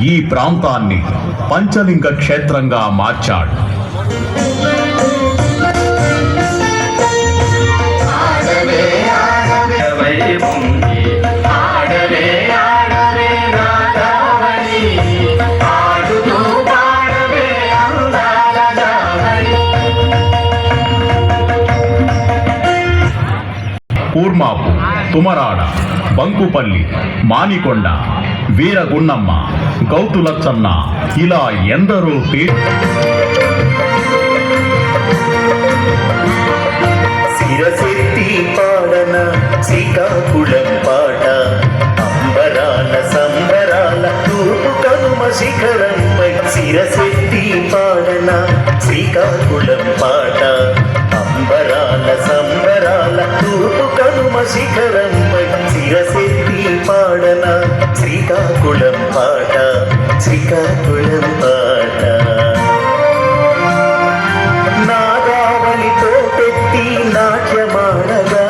ఈ ప్రాంతాన్ని పంచలింగ క్షేత్రంగా మార్చాడు. కూర్మాపు, తుమరాడ, బంకుపల్లి, మానికొండ, వీరగున్నమ్మ, గౌతులచ్చన్న ఇలా ఎందరో సిరసెత్తి పాడన శ్రీకాకుళం పాట, అంబరాల సంబరాల తూర్పు కనుమ శిఖరంపై. సిరసెత్తి పాడన శ్రీకాకుళం పాట, అంబరాల సంబరాల తూర్పు కనుమ శిఖరంపై. సిరసెత్తి పాడన శ్రీకాకుళం పాట, శ్రీకాకుళం పాట. నాగావళితో పెట్టి నాట్యమాడగా,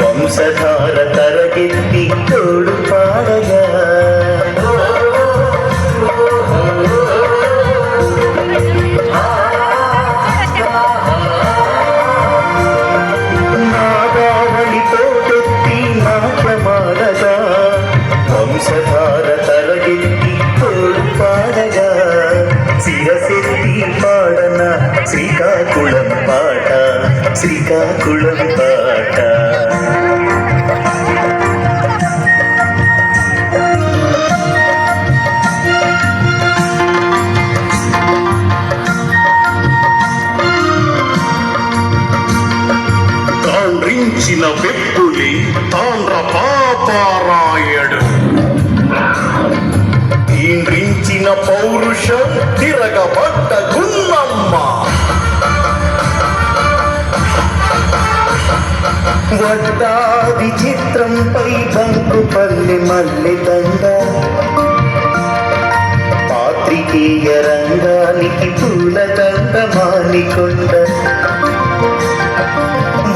వంశధార తరగెత్తి తోడు పాడగా, నాగావళితో పెట్టి నాట్యమాడగా, వంశధార తరగెత్తి తోడు పాడగా. సిరసెత్తి పాడన శ్రీకాకుళం పాట, శ్రీకాకుళం పాట. తాండ్రించిన వెప్పులి తాండ్ర పాపారాయడు, తీండ్రించిన పౌరుషం తిరగబడ్డ గున్నమ్మ. వడ్డాది చిత్రంపై బంకుపల్లి మల్లెదండ, పాత్రికేయ రంగానికి పూలదండ మానికొండ.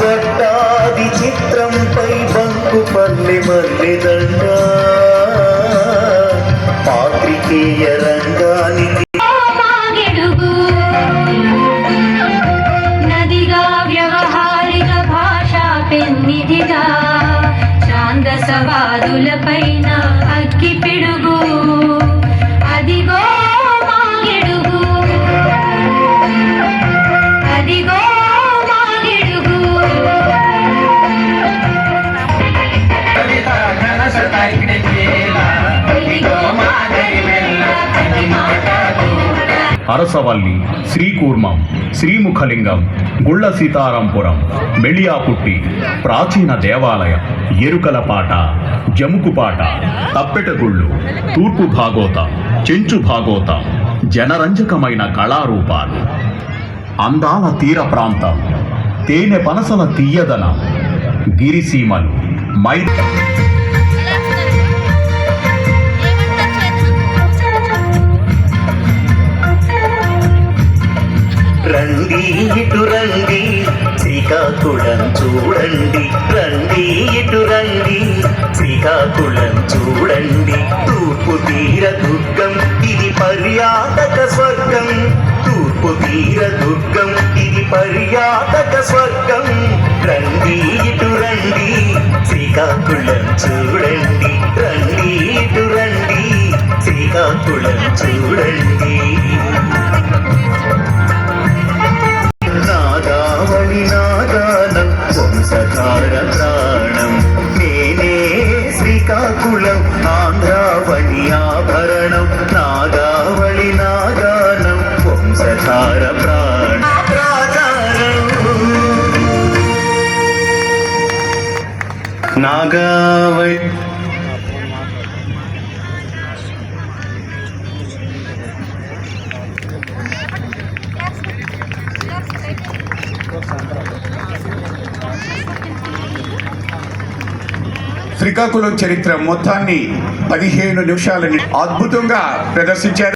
వడ్డాది చిత్రంపై బంకుపల్లి మల్లెదండ, పాత్రికేయ రంగానికి. నదిగా వ్యవహారిక భాషా పెన్నిదిగా, ఛాందసవాదులపైన అగ్గి పిడుగు. అదిగో మాగెడుగు, అదిగో మాగెడుగు. అరసవల్లి, శ్రీకూర్మం, శ్రీముఖలింగం, గుళ్ళ సీతారాంపురం, మెళియాపుట్టి, ప్రాచీన దేవాలయం, ఎరుకలపాట, జముకుపాట, తప్పెటగుళ్ళు, తూర్పు భాగోతం, చెంచు భాగోతం, జనరంజకమైన కళారూపాలు. అందాల తీర ప్రాంతం, తేనె పనసల తీయదనం, గిరిసీమలు, రండి ఇటు రండి శ్రీకాకుళం చూడండి, రండి ఇటు రండి శ్రీకాకుళం చూడండి. తూర్పు తీర దుర్గం ఇది పర్యాటక స్వర్గం, తూర్పు తీర దుర్గం ఇది పర్యాటక స్వర్గం. రండి ఇటు రండి శ్రీకాకుళం చూడండి, రండి ఇటు రండి శ్రీకాకుళం చూడండి. నాగావళి నాగానం వంశధార ప్రాణం, నేనే శ్రీకాకుళం ఆంధ్రావళి ఆభరణం. నాగావళి నాగానం వంశధార ప్రాణం. నాగావళి శ్రీకాకుళం చరిత్ర మొత్తాన్ని 15 నిమిషాలని అద్భుతంగా ప్రదర్శించారు.